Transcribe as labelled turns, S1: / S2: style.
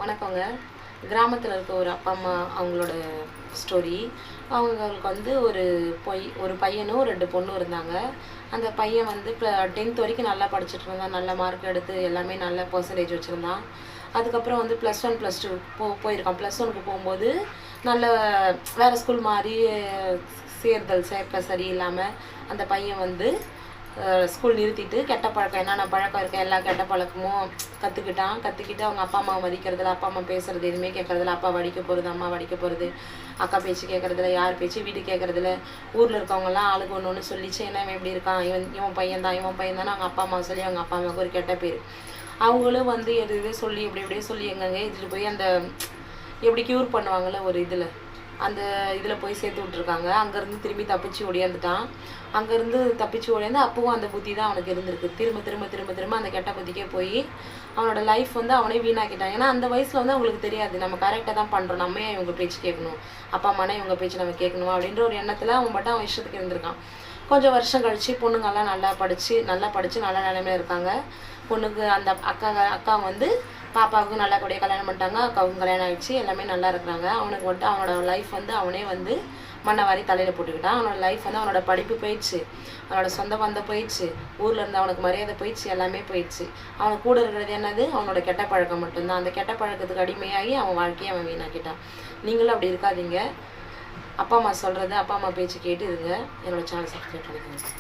S1: வணக்கங்க. கிராமத்தில் இருக்க ஒரு அப்பா அம்மா அவங்களோட ஸ்டோரி. அவங்களுக்கு வந்து ஒரு பையனும் 2 பொண்ணும் இருந்தாங்க. அந்த பையன் வந்து இப்போ 10th வரைக்கும் நல்லா படிச்சுட்டு இருந்தான். நல்ல மார்க் எடுத்து எல்லாமே நல்ல பெர்சன்டேஜ் வச்சுருந்தான். அதுக்கப்புறம் வந்து +1 +2 போயிருக்கான். +1க்கு போகும்போது நல்ல வேறு ஸ்கூல் மாறி சேர்க்கை சரியில்லாமல் அந்த பையன் வந்து ஸ்கூல் நிறுத்திட்டு கெட்ட பழக்கம் என்னென்ன பழக்கம் இருக்குது எல்லா கெட்ட பழக்கமும் கற்றுக்கிட்டு அவங்க அப்பா அம்மாவை மதிக்கிறதில்ல, அப்பா அம்மா பேசுகிறது எதுவுமே கேட்குறதில்ல, அப்பா வடிக்க போகிறது, அம்மா வடிக்க போகிறது, அக்கா பேச்சு கேட்குறதில்ல, யார் பேச்சு வீட்டு கேட்குறதில்ல. ஊரில் இருக்கவங்கலாம் ஆளுக்கு ஒன்று ஒன்று சொல்லிச்சு, என்ன இவன் இப்படி இருக்கான், இவன் பையன் தானே அவங்க அப்பா அம்மா சொல்லி அவங்க அப்பா அம்மாவுக்கு ஒரு கெட்ட பேர். அவங்களும் வந்து எது சொல்லி இப்படியே சொல்லி எங்கெங்கே இதில் போய் அந்த எப்படி க்யூர் பண்ணுவாங்கள்ல ஒரு அந்த இதில் போய் சேர்த்து விட்ருக்காங்க. அங்கேருந்து திரும்பி தப்பிச்சு ஓடியாந்துட்டான். அங்கேருந்து தப்பிச்சு ஓடியாந்து அப்பவும் அந்த புத்தி தான் அவனுக்கு இருந்திருக்கு. திரும்ப அந்த கெட்ட புத்திக்கே போய் அவனோட லைஃப் வந்து அவனே வீணாக்கிட்டான். ஏன்னா அந்த வயசில் வந்து அவங்களுக்கு தெரியாது நம்ம கரெக்டாக தான் பண்ணுறோம், நம்ம ஏன் இவங்க பேச்சு கேட்கணும், அப்பா அம்மானே இவங்க பேச்சு நம்ம கேட்கணும் அப்படின்ற ஒரு எண்ணத்தில் அவன் இஷ்டத்துக்கு இருந்திருக்கான். கொஞ்சம் வருஷம் கழித்து பொண்ணுங்கள்லாம் நல்லா படித்து நல்ல நிலைமையில இருக்காங்க. பொண்ணுக்கு அந்த அக்கா வந்து பாப்பாவுக்கும் நல்லா கூடிய கல்யாணம் பண்ணிட்டாங்க. அக்காவுக்கும் கல்யாணம் ஆகிடுச்சு. எல்லாமே நல்லா இருக்கிறாங்க. அவனுக்கு வந்துட்டு அவனோட லைஃப் வந்து அவனே வந்து மண்ணை வாரி தலையில் போட்டுக்கிட்டான். அவனோட லைஃப் வந்து அவனோட படிப்பு போயிடுச்சு, அவனோட சொந்த பந்தம் போயிடுச்சு, ஊரில் இருந்து அவனுக்கு மரியாதை போயிடுச்சு, எல்லாமே போயிடுச்சு. அவனுக்கு கூட இருக்கிறது என்னது, அவனோட கெட்ட பழக்கம் மட்டும்தான். அந்த கெட்ட பழக்கத்துக்கு அடிமையாகி அவன் வாழ்க்கையை அவன் வீணாக்கிட்டான். நீங்களும் அப்படி இருக்காதீங்க. அப்பா அம்மா சொல்கிறது, அப்பா அம்மா பேச்சு கேட்டு இருங்க. என்னோடய சேனல் சப்ஸ்கிரைப் பண்ணிக்கோங்க.